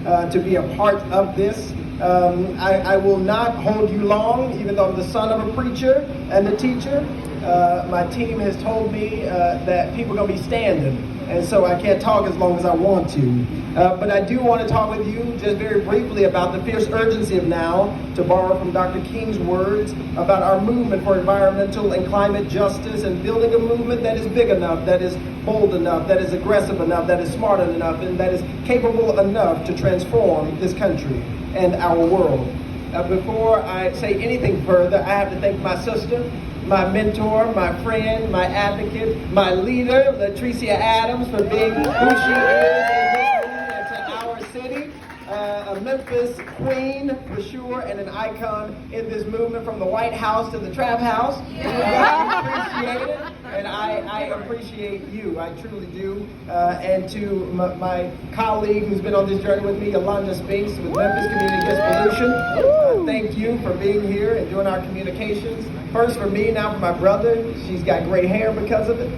to be a part of this. I will not hold you long, even though I'm the son of a preacher and a teacher. My team has told me that people are going to be standing, and so I can't talk as long as I want to. But I do want to talk with you just very briefly about the fierce urgency of now, to borrow from Dr. King's words, about our movement for environmental and climate justice, and building a movement that is big enough, that is bold enough, that is aggressive enough, that is smart enough, and that is capable enough to transform this country and our world. Before I say anything further, I have to thank my sister, my mentor, my friend, my advocate, my leader, Latricia Adams, for being who she is to our city. A Memphis queen for sure, and an icon in this movement, from the White House to the Trap House. I appreciate it, and I appreciate you. I truly do. And to my colleague who's been on this journey with me, Yolanda Spinks with Memphis Community Against Pollution. Thank you for being here and doing our communications. First for me, now for my brother. She's got gray hair because of it.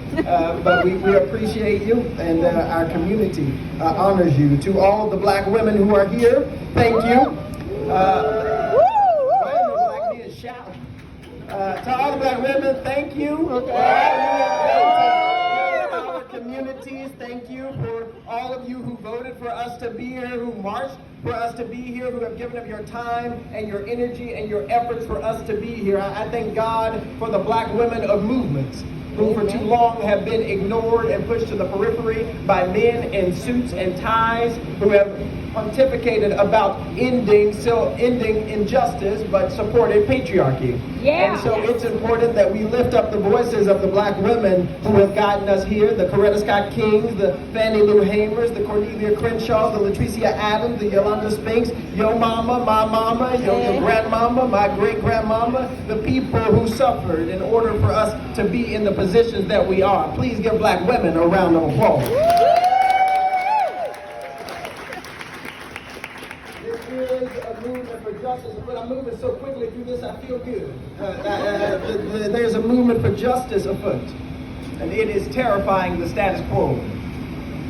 But we appreciate you, and our community honors you. To all the black women who are here, thank you. Black men shout. To all the black women, thank you. Our communities, thank you for all of you who voted for us to be here, who marched for us to be here, who have given up your time and your energy and your efforts for us to be here. I thank God for the black women of movements who for too long have been ignored and pushed to the periphery by men in suits and ties, who have pontificated about ending injustice but supported patriarchy. Yeah. And so it's important that we lift up the voices of the black women who have gotten us here, the Coretta Scott Kings, the Fannie Lou Hamers, the Cornelia Crenshaws, the Latricia Adams, the Yolanda Spinks, your mama, my mama, your grandmama, my great-grandmama, the people who suffered in order for us to be in the positions that we are. Please give black women a round of applause. Is a movement for justice, but I'm moving so quickly through this, I feel good. There's a movement for justice afoot, and it is terrifying the status quo.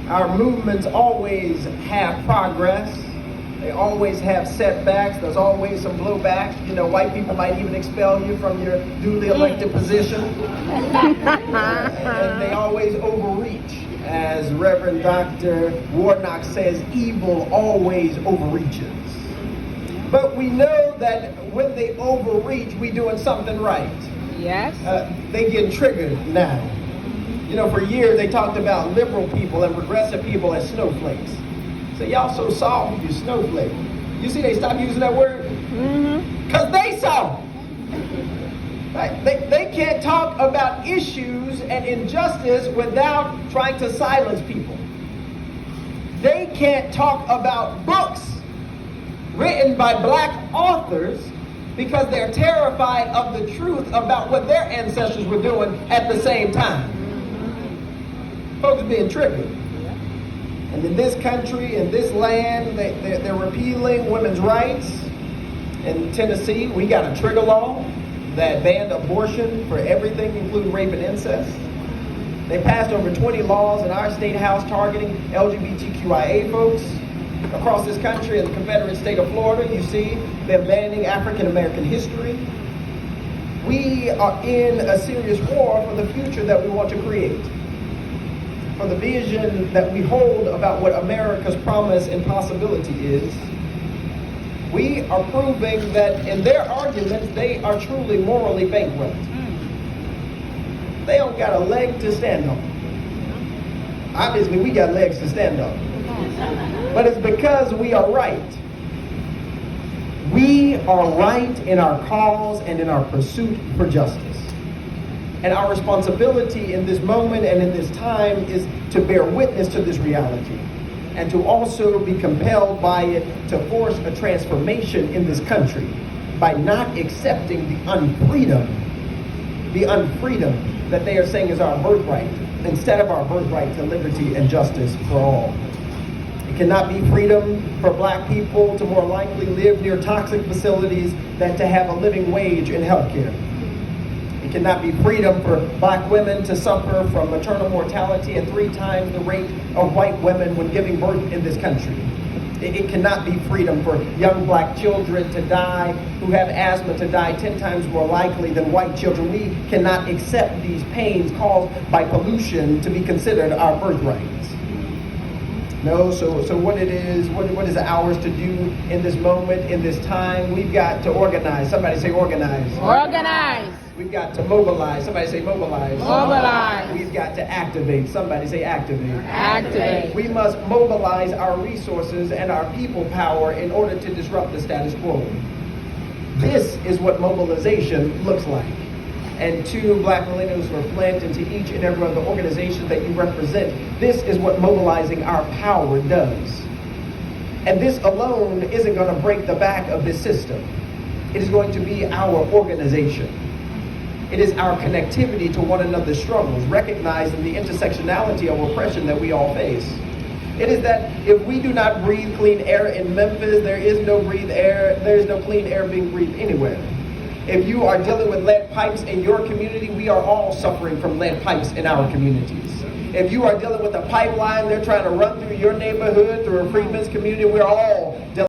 Our movements always have progress. They always have setbacks. There's always some blowback. You know, white people might even expel you from your duly elected position. And they always overreach. As Reverend Dr. Warnock says, evil always overreaches. But we know that when they overreach, we're doing something right. Yes. They get triggered now. You know, for years they talked about liberal people and progressive people as snowflakes. So y'all so soft, you snowflake. You see they stopped using that word? Because they soft. Right? They can't talk about issues and injustice without trying to silence people. They can't talk about books written by black authors because they're terrified of the truth about what their ancestors were doing at the same time. Folks being triggered. And in this country, in this land, they're repealing women's rights. In Tennessee, we got a trigger law that banned abortion for everything, including rape and incest. They passed over 20 laws in our state house targeting LGBTQIA folks. Across this country, in the Confederate state of Florida, you see them banning African American history. We are in a serious war for the future that we want to create, for the vision that we hold about what America's promise and possibility is. We are proving that in their arguments, they are truly morally bankrupt. They don't got a leg to stand on. Obviously, we got legs to stand on. But it's because we are right. We are right in our cause and in our pursuit for justice. And our responsibility in this moment and in this time is to bear witness to this reality, and to also be compelled by it to force a transformation in this country by not accepting the unfreedom that they are saying is our birthright, instead of our birthright to liberty and justice for all. It cannot be freedom for black people to more likely live near toxic facilities than to have a living wage in healthcare. It cannot be freedom for black women to suffer from maternal mortality at 3 times the rate of white women when giving birth in this country. It cannot be freedom for young black children to die, who have asthma to die 10 times more likely than white children. We cannot accept these pains caused by pollution to be considered our birthrights. No, so what is ours to do in this moment, in this time? We've got to organize. Somebody say organize. Organize. We've got to mobilize. Somebody say mobilize. Mobilize. We've got to activate. Somebody say activate. Activate. We must mobilize our resources and our people power in order to disrupt the status quo. This is what mobilization looks like. And to black millennials who are flint, and to each and every one of the organizations that you represent, this is what mobilizing our power does. And this alone isn't going to break the back of this system. It is going to be our organization. It is our connectivity to one another's struggles, recognizing the intersectionality of oppression that we all face. It is that if we do not breathe clean air in Memphis, there is no clean air being breathed anywhere. If you are dealing with lead pipes in your community, we are all suffering from lead pipes in our communities. If you are dealing with a pipeline they're trying to run through your neighborhood, through a Freedmen's community, we're all dealing